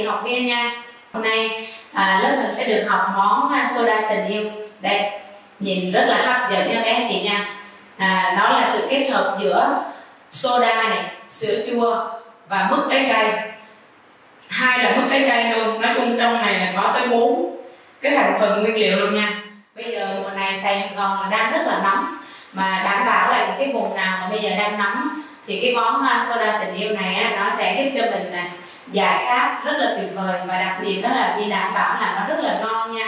học viên nha. Hôm nay lớp mình sẽ được học món soda tình yêu. Đây, nhìn rất là hấp dẫn nha các anh chị nha. Nó là sự kết hợp giữa soda này, sữa chua và mứt trái cây. Hai là mứt trái cây luôn. Nói chung trong này là có tới 4 cái thành phần nguyên liệu luôn nha. Bây giờ mùa này Sài Gòn là đang rất là nóng, mà đảm bảo là những cái vùng nào mà bây giờ đang nóng thì cái món soda tình yêu này nó sẽ giúp cho mình giải khát rất là tuyệt vời. Và đặc biệt đó là Nhi đảm bảo là nó rất là ngon nha,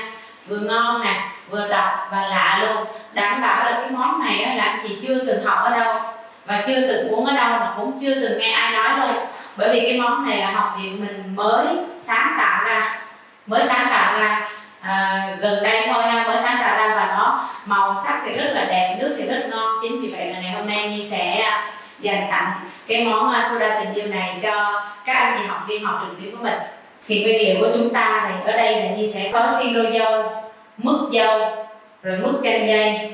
vừa ngon nè, vừa độc và lạ luôn. Đảm bảo là cái món này là anh chị chưa từng học ở đâu và chưa từng uống ở đâu, mà cũng chưa từng nghe ai nói luôn. Bởi vì cái món này là học viện mình mới sáng tạo ra, gần đây thôi ha, mới sáng tạo ra, và nó màu sắc thì rất là đẹp, nước thì rất ngon. Chính vì vậy là ngày hôm nay Nhi sẽ dành tặng cái món soda tình yêu này cho các anh chị học viên học trực tuyến của mình. Thì nguyên liệu của chúng ta thì ở đây là Nhi sẽ có siro dâu, mứt dâu, rồi mứt chanh dây,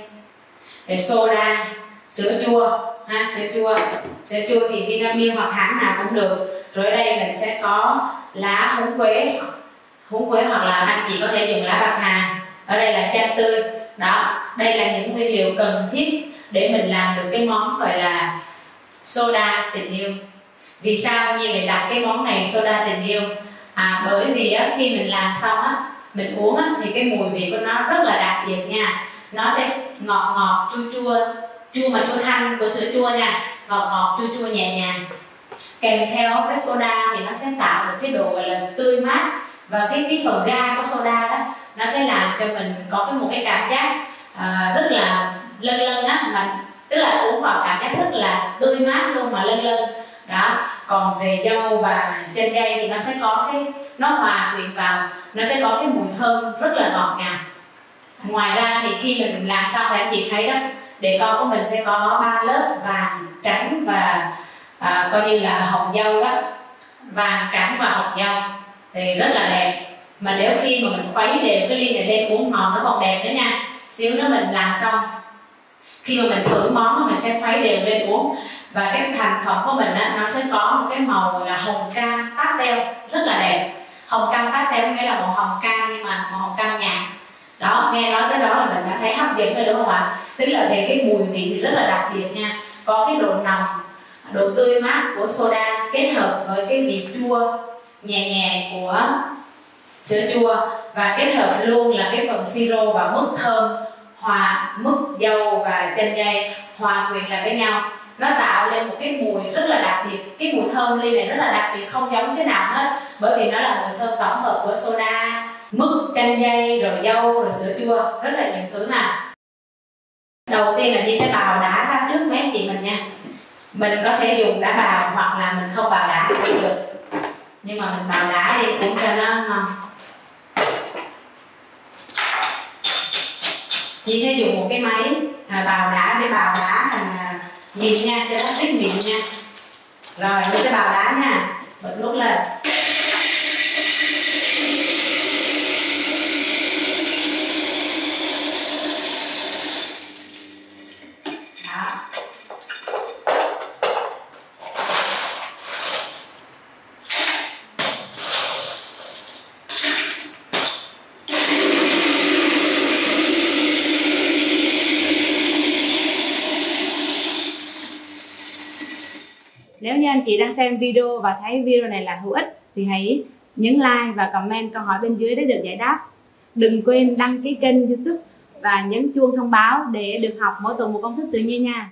rồi soda, sữa chua ha, sữa chua thì Vinamilk hoặc hãng nào cũng được. Rồi ở đây mình sẽ có lá húng quế hoặc là anh chị có thể dùng lá bạc hà. Ở đây là chanh tươi. Đó, đây là những nguyên liệu cần thiết để mình làm được cái món gọi là soda tình yêu. Vì sao Nhi lại đặt cái món này soda tình yêu? Bởi vì khi mình làm xong mình uống thì cái mùi vị của nó rất là đặc biệt nha. Nó sẽ ngọt chua mà chua thanh của sữa chua nha, ngọt chua nhẹ nhàng. Kèm theo cái soda thì nó sẽ tạo được cái độ gọi là tươi mát, và cái phần ga của soda đó nó sẽ làm cho mình có một cái cảm giác rất là lân mà tức là uống vào cảm giác rất là tươi mát luôn mà lân đó. Còn về dâu và chanh dây thì nó sẽ có nó hòa quyện vào, nó sẽ có cái mùi thơm rất là ngọt ngào. Ngoài ra thì khi mình làm xong thì anh chị thấy đó, đề con của mình sẽ có 3 lớp vàng, trắng và coi như là hồng dâu đó. Vàng, trắng và hồng dâu thì rất là đẹp. Mà nếu khi mà mình khuấy đều cái ly này lên uống ngon nó còn đẹp nữa nha. Xíu nữa mình làm xong, khi mà mình thử món mình sẽ khuấy đều lên uống, và cái thành phẩm của mình nó sẽ có một cái màu là hồng cam pastel rất là đẹp. Hồng cam pastel nghĩa là màu hồng cam nhưng mà màu hồng cam nhạt. Đó, nghe nói tới đó là mình đã thấy hấp dẫn rồi đúng không ạ? Tức là về cái mùi vị thì rất là đặc biệt nha. Có cái độ nồng, độ tươi mát của soda kết hợp với cái vị chua nhẹ nhẹ của sữa chua, và kết hợp luôn là cái phần siro và mứt thơm, mứt dâu và chanh dây hòa quyện lại với nhau. Nó tạo lên một cái mùi rất là đặc biệt. Cái mùi thơm ly này rất là đặc biệt, không giống cái nào hết, bởi vì nó là mùi thơm tổng hợp của soda, mứt, chanh dây, rồi dâu, rồi sữa chua, rất là nhiều thứ ha. Đầu tiên là Nhi sẽ bào đá ra trước mấy anh chị mình nha. Mình có thể dùng đá bào hoặc là mình không bào đá cũng được, nhưng mà mình bào đá đi cũng cho nó ngon. Nhi sẽ dùng một cái máy bào đá để bào đá thành mịn nha, cho nó ít mịn nha. Rồi Nhi sẽ bào đá nha, bật nút lên. Nếu như anh chị đang xem video và thấy video này là hữu ích thì hãy nhấn like và comment câu hỏi bên dưới để được giải đáp. Đừng quên đăng ký kênh YouTube và nhấn chuông thông báo để được học mỗi tuần một công thức tự nhiên nha.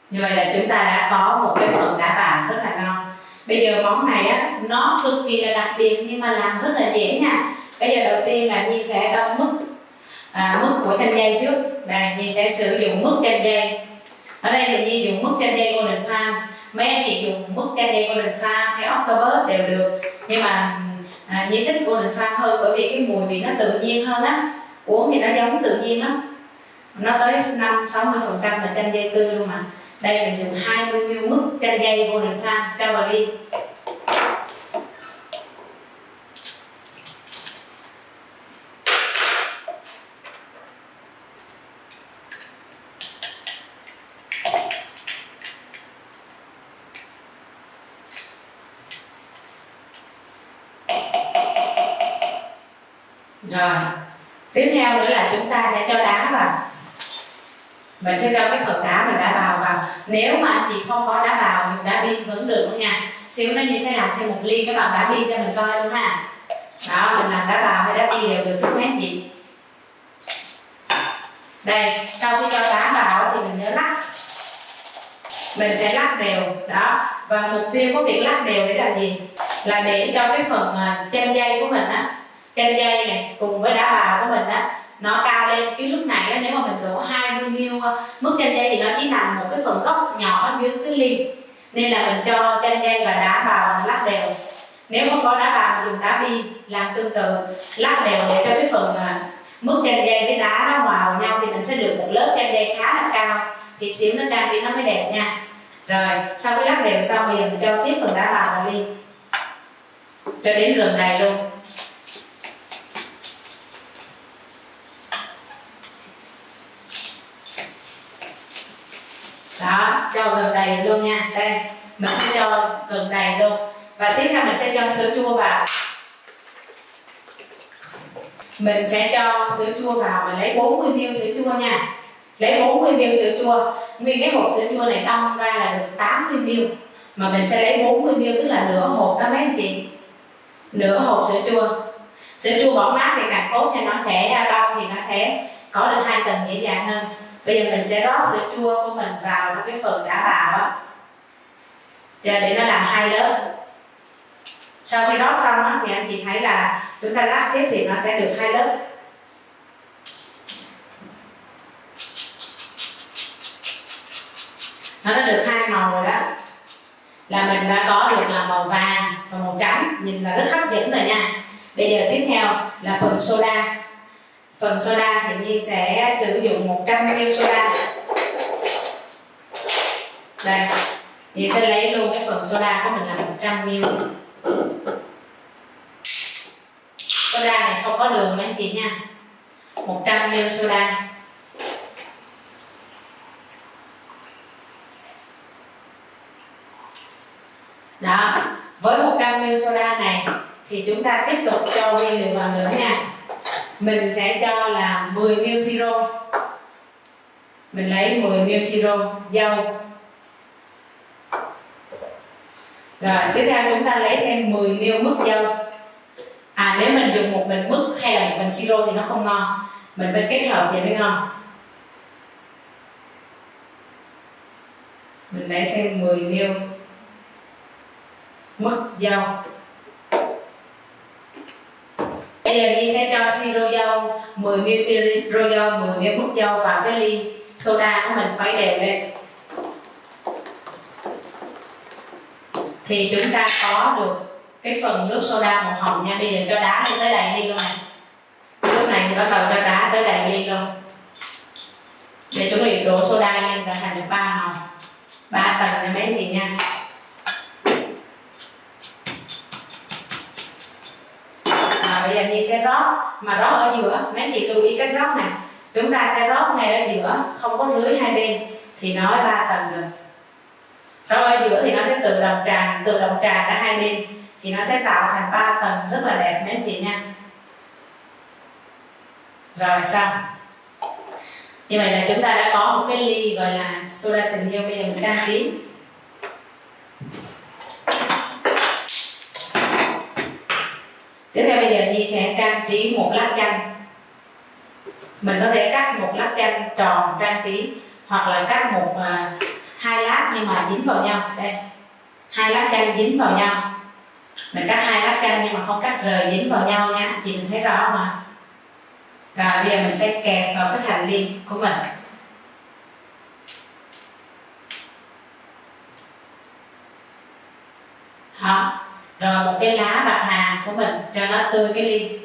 Như vậy là chúng ta đã có một cái phần đá bào rất là ngon. Bây giờ món này nó cực kỳ là đặc biệt nhưng mà làm rất là dễ nha. Bây giờ đầu tiên là Nhi sẽ đong mứt của chanh dây trước. Đây, Nhi sẽ sử dụng mứt chanh dây. Ở đây thì Nhi dùng mứt chanh dây Golden Farm. Mấy anh chị dùng mứt chanh dây Golden Farm hay Octopus đều được, nhưng mà Nhi thích Golden Farm hơn bởi vì cái mùi vị nó tự nhiên hơn á, uống thì nó giống tự nhiên lắm, nó tới 50-60% là chanh dây tươi luôn mà. Đây mình dùng 20ml mứt chanh dây Golden Farm cho vào ly. Rồi tiếp theo nữa là chúng ta sẽ cho đá vào. Mình sẽ cho cái phần đá mình đã bào vào. Nếu mà anh chị không có đá bào, dùng đá pin vẫn được luôn nha. Xíu nữa Nhi sẽ làm thêm một ly cái bằng đá pin cho mình coi luôn ha. Đó, mình làm đá bào hay đá pin đều được hết mấy anh chị. Đây, sau khi cho đá vào thì mình nhớ lắc. Mình sẽ lắc đều đó, và mục tiêu của việc lắc đều để làm gì? Là để cho cái phần chân dây của mình á, chân dây này cùng với đá bào của mình á nó cao lên. Cái lúc này á, nếu mà mình đổ 20ml mức chân dây thì nó chỉ nằm một cái phần gốc nhỏ dưới cái ly, nên là mình cho chân dây và đá bào mình lắc đều. Nếu không có đá bào mình dùng đá pin làm tương tự, lắc đều để cho cái phần mức chân dây với đá nó hòa vào nhau thì mình sẽ được một lớp chân dây khá là cao, thì xíu nó trang trí nó mới đẹp nha. Rồi sau khi lắc đều xong thì mình cho tiếp phần đá bào vào ly cho đến gần đầy luôn. Đó, cho gần đầy luôn nha. Đây, mình sẽ cho gần đầy luôn. Và tiếp theo mình sẽ cho sữa chua vào. Mình sẽ cho sữa chua vào, mình lấy 40ml sữa chua nha. Lấy 40ml sữa chua. Nguyên cái hộp sữa chua này đong ra là được 80ml, mà mình sẽ lấy 40ml, tức là nửa hộp đó mấy anh chị. Nửa hộp sữa chua. Sữa chua bỏ mát thì càng tốt nha, nó sẽ đông thì nó sẽ có được 2 tầng dễ dàng hơn. Bây giờ mình sẽ rót sữa chua của mình vào trong cái phần đã bào á, để nó làm 2 lớp. Sau khi rót xong á, thì anh chị thấy là chúng ta lắc tiếp thì nó sẽ được 2 lớp. Nó đã được 2 màu rồi đó, là mình đã có được là màu vàng và màu trắng, nhìn là rất hấp dẫn rồi nha. Bây giờ tiếp theo là phần soda. Phần soda thì Nhi sẽ sử dụng 100ml soda. Đây, Nhi sẽ lấy luôn cái phần soda của mình là 100ml. Soda này không có đường mấy anh chị nha. 100ml soda. Đó, với 100ml soda này thì chúng ta tiếp tục cho nguyên liệu vào nữa nha. Mình sẽ cho là 10ml siro. Mình lấy 10ml siro dâu. Rồi tiếp theo chúng ta lấy thêm 10ml mứt dâu. Nếu mình dùng một mình mứt hay là một mình siro thì nó không ngon, mình phải kết hợp vậy mới ngon. Mình lấy thêm 10ml mứt dâu. Bây giờ Nhi sẽ cho siro dâu, 10ml siro dâu, 10ml mứt dâu vào cái ly soda của mình, khuấy đều lên. Thì chúng ta có được cái phần nước soda màu hồng nha. Bây giờ cho đá lên tới đầy ly luôn này. Lúc này thì bắt đầu cho đá tới đầy ly luôn, để chuẩn bị đổ soda lên và thành được 3 màu, 3 tầng này mấy anh chị nha. Bây giờ Nhi sẽ rót, mà rót ở giữa, mấy anh chị lưu ý cách rót này. Chúng ta sẽ rót ngay ở giữa, không có rưới hai bên, thì nó 3 tầng rồi. Rót ở giữa thì nó sẽ tự động tràn ra hai bên, thì nó sẽ tạo thành 3 tầng rất là đẹp mấy anh chị nha. Rồi xong. Như vậy là chúng ta đã có một cái ly gọi là soda tình yêu. Bây giờ mình trang trí. Tiếp theo bây giờ Nhi sẽ trang trí một lát chanh. Mình có thể cắt một lát chanh tròn trang trí, hoặc là cắt một 2 lát nhưng mà dính vào nhau. Đây, 2 lát chanh dính vào nhau. Mình cắt 2 lát chanh nhưng mà không cắt rời dính vào nhau nha, chị mình thấy rõ mà. Rồi bây giờ mình sẽ kẹp vào cái thành ly của mình. Đó. Rồi một cái lá bạc hà của mình cho nó tươi cái ly,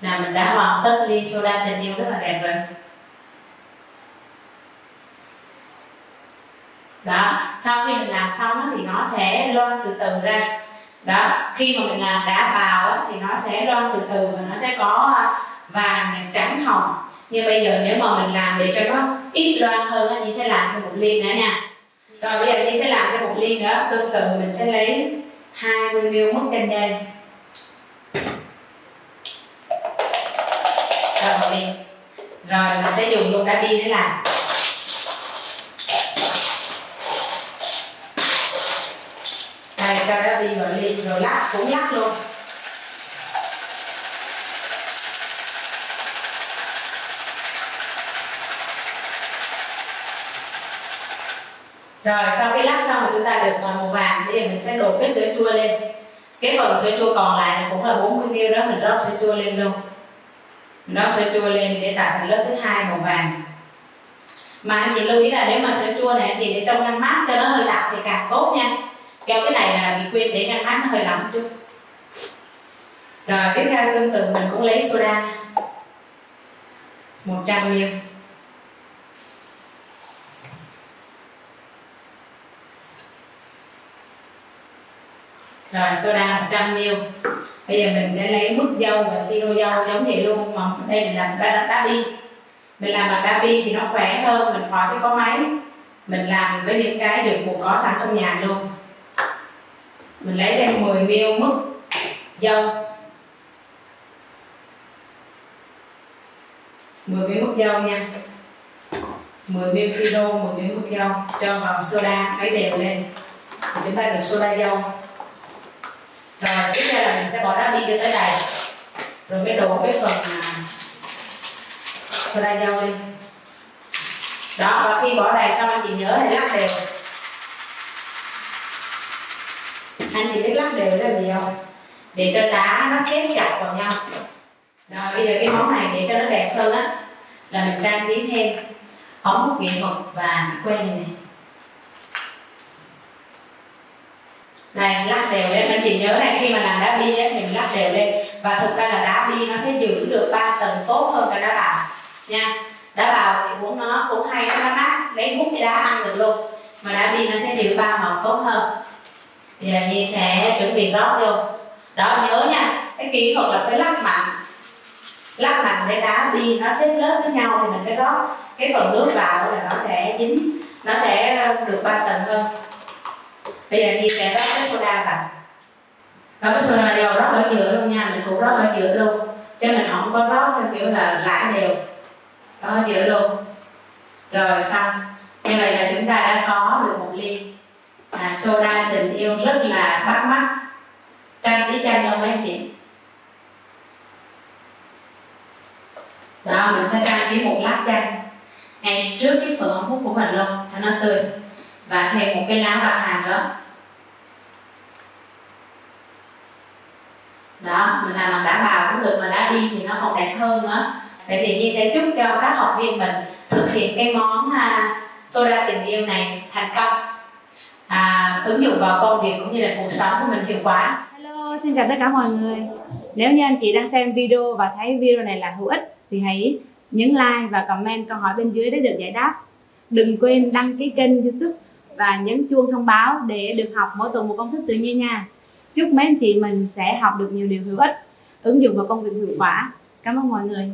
là mình đã hoàn tất ly soda tình yêu rất là đẹp rồi. Đó, sau khi mình làm xong thì nó sẽ loang từ từ ra. Đó, khi mà mình làm đá bào thì nó sẽ loang từ từ và nó sẽ có vàng, trắng, hồng. Nhưng bây giờ nếu mà mình làm để cho nó ít loang hơn, Nhi sẽ làm thêm một ly nữa nha. Rồi bây giờ Nhi sẽ làm thêm một ly nữa. Tương tự mình sẽ lấy 20ml mứt chanh dây. rồi bỏ liền. Rồi mình sẽ dùng luôn đá bi để làm. Đây, cho đá bi vào liền rồi lắc, cũng lắc luôn. Rồi sau khi lắc xong thì chúng ta được màu vàng. Bây giờ mình sẽ đổ cái sữa chua lên. Cái phần sữa chua còn lại cũng là 40ml đó, mình rót sữa chua lên luôn. Mình rót sữa chua lên để tạo thành lớp thứ hai màu vàng. Mà anh chị lưu ý là nếu mà sữa chua này thì để trong ngăn mát cho nó hơi đặc thì càng tốt nha. Keo cái này là bị quên để ngăn mát nó hơi lỏng chút. Rồi tiếp theo tương tự mình cũng lấy soda 100ml. Rồi soda 100ml. Bây giờ mình sẽ lấy mứt dâu và siro dâu giống vậy luôn, mà đây mình làm đá bi. Mình làm bằng đá bi thì nó khỏe hơn, mình khỏi phải có máy. Mình làm với những cái được buộc có sẵn trong nhà luôn. Mình lấy thêm 10ml mứt dâu, 10ml mứt dâu nha, 10ml siro, 10ml mứt dâu, cho vào soda khuấy đều lên. Chúng ta được soda dâu. Rồi tiếp theo là mình sẽ bỏ đá bi cho tới đây, rồi mới đổ cái phần soda dâu lên. Đó, và khi bỏ đầy xong anh chị nhớ là lắc đều. Anh chị biết lắc đều là gì không? Để cho đá nó xếp chặt vào nhau. Rồi bây giờ cái món này để cho nó đẹp hơn á, là mình trang trí thêm ống hút nghệ thuật và que này nè. Này lắc đều lên, anh chị nhớ này, khi mà làm đá bi thì mình lắc đều lên. Và thực ra là đá bi nó sẽ giữ được 3 tầng tốt hơn cả đá bào nha. Đá bào thì uống nó cũng hay, nó mát, lấy hút cái đá ăn được luôn. Mà đá bi nó sẽ giữ 3 màu tốt hơn. Bây giờ Nhi sẽ chuẩn bị rót vô. Đó, nhớ nha, cái kỹ thuật là phải lắc mạnh. Lắc mạnh để đá bi nó xếp lớp với nhau thì mình mới rót cái phần nước vào là nó sẽ dính, nó sẽ được 3 tầng hơn. Bây giờ Nhi sẽ rót cái soda vào. Rót cái soda vô, rót ở giữa luôn nha, mình cũng rót ở giữa luôn. Chứ mình không có rót theo kiểu là rải đều. Rót ở giữa luôn. Rồi xong. Như vậy là chúng ta đã có được một ly soda tình yêu rất là bắt mắt. Trang trí chanh không mấy anh chị? Đó, mình sẽ trang trí một lát chanh ngay trước cái phần ống hút của mình luôn cho nó tươi. Và thêm một cái lá bạc hà nữa. Đó, mình làm bằng đá bào cũng được, mà đá bi thì nó còn đẹp hơn nữa. Vậy thì Nhi sẽ chúc cho các học viên mình thực hiện cái món soda tình yêu này thành công, ứng dụng vào công việc cũng như là cuộc sống của mình hiệu quả. Hello, xin chào tất cả mọi người. Nếu như anh chị đang xem video và thấy video này là hữu ích thì hãy nhấn like và comment câu hỏi bên dưới để được giải đáp. Đừng quên đăng ký kênh YouTube và nhấn chuông thông báo để được học mỗi tuần một công thức tự nhiên nha. Chúc mấy anh chị mình sẽ học được nhiều điều hữu ích, ứng dụng vào công việc hiệu quả. Cảm ơn mọi người.